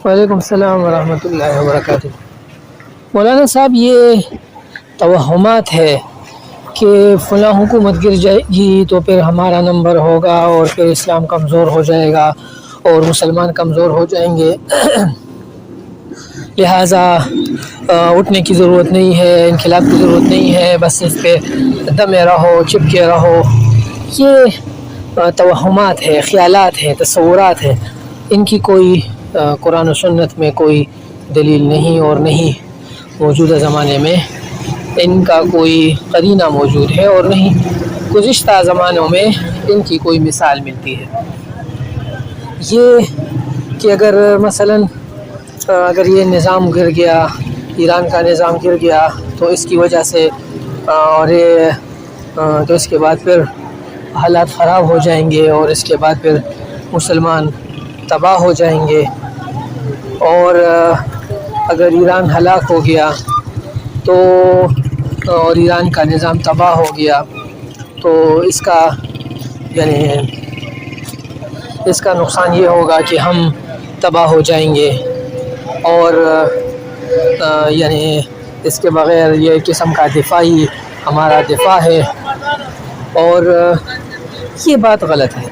وعلیکم السلام ورحمۃ اللہ وبرکاتہ۔ مولانا صاحب، یہ توہمات ہے کہ فلاں حکومت گر جائے گی تو پھر ہمارا نمبر ہوگا اور پھر اسلام کمزور ہو جائے گا اور مسلمان کمزور ہو جائیں گے، لہٰذا اٹھنے کی ضرورت نہیں ہے، انقلاب کی ضرورت نہیں ہے، بس اس پہ دمے رہو، چپکے رہو۔ یہ توہمات ہے، خیالات ہیں، تصورات ہیں، ان کی کوئی قرآن و سنت میں کوئی دلیل نہیں، اور نہیں موجودہ زمانے میں ان کا کوئی قرینہ موجود ہے، اور نہیں گزشتہ زمانوں میں ان کی کوئی مثال ملتی ہے۔ یہ کہ اگر مثلاً اگر یہ نظام گر گیا، ایران کا نظام گر گیا تو اس کی وجہ سے اور تو اس کے بعد پھر حالات خراب ہو جائیں گے، اور اس کے بعد پھر مسلمان تباہ ہو جائیں گے، اور اگر ایران ہلاک ہو گیا تو اور ایران کا نظام تباہ ہو گیا تو اس کا نقصان یہ ہوگا کہ ہم تباہ ہو جائیں گے، اور اس کے بغیر یہ قسم کا دفاعی ہمارا دفاع ہے، اور یہ بات غلط ہے۔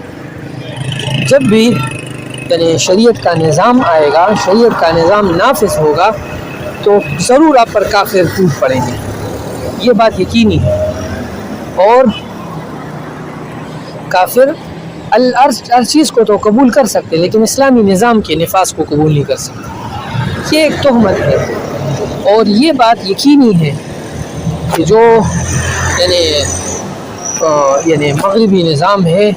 جب بھی شریعت کا نظام آئے گا، شریعت کا نظام نافذ ہوگا تو ضرور آپ پر کافر ٹوٹ پڑیں گے، یہ بات یقینی ہے۔ اور کافر ہر چیز کو تو قبول کر سکتے لیکن اسلامی نظام کے نفاذ کو قبول نہیں کر سکتے، یہ ایک تہمت ہے۔ اور یہ بات یقینی ہے کہ جو مغربی نظام ہے،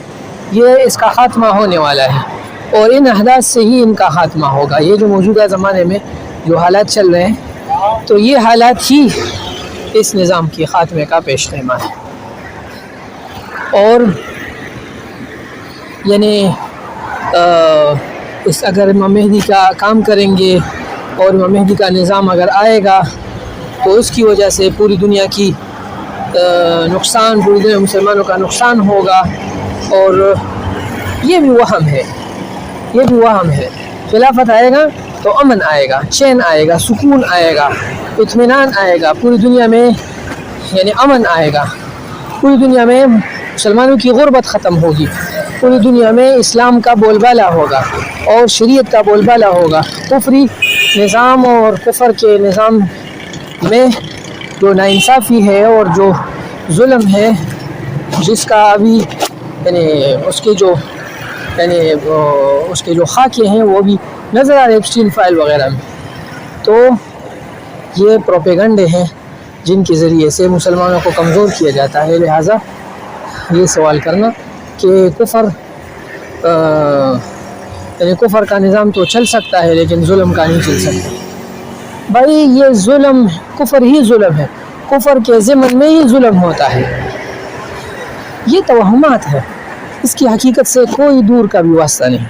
یہ اس کا خاتمہ ہونے والا ہے، اور ان احداث سے ہی ان کا خاتمہ ہوگا۔ یہ جو موجودہ زمانے میں جو حالات چل رہے ہیں تو یہ حالات ہی اس نظام کی خاتمے کا پیش خیمہ ہے۔ اور اگر امام مہدی کا کام کریں گے اور امام مہدی کا نظام اگر آئے گا تو اس کی وجہ سے پوری دنیا کی نقصان، پوری دنیا مسلمانوں کا نقصان ہوگا، اور یہ بھی وہم ہے۔ خلافت آئے گا تو امن آئے گا، چین آئے گا، سکون آئے گا، اطمینان آئے گا، پوری دنیا میں امن آئے گا، پوری دنیا میں مسلمانوں کی غربت ختم ہوگی، پوری دنیا میں اسلام کا بول بالا ہوگا اور شریعت کا بول بالا ہوگا۔ کفری نظام اور کفر کے نظام میں جو ناانصافی ہے اور جو ظلم ہے، جس کا ابھی اس کے جو خاکے ہیں وہ بھی نظر آ رہے ایپسٹین فائل وغیرہ میں، تو یہ پروپیگنڈے ہیں جن کے ذریعے سے مسلمانوں کو کمزور کیا جاتا ہے۔ لہٰذا یہ سوال کرنا کہ کفر کا نظام تو چل سکتا ہے لیکن ظلم کا نہیں چل سکتا، بھائی یہ ظلم، کفر ہی ظلم ہے، کفر کے ضمن میں ہی ظلم ہوتا ہے۔ یہ توہمات ہے، اس کی حقیقت سے کوئی دور کا بھی واسطہ نہیں۔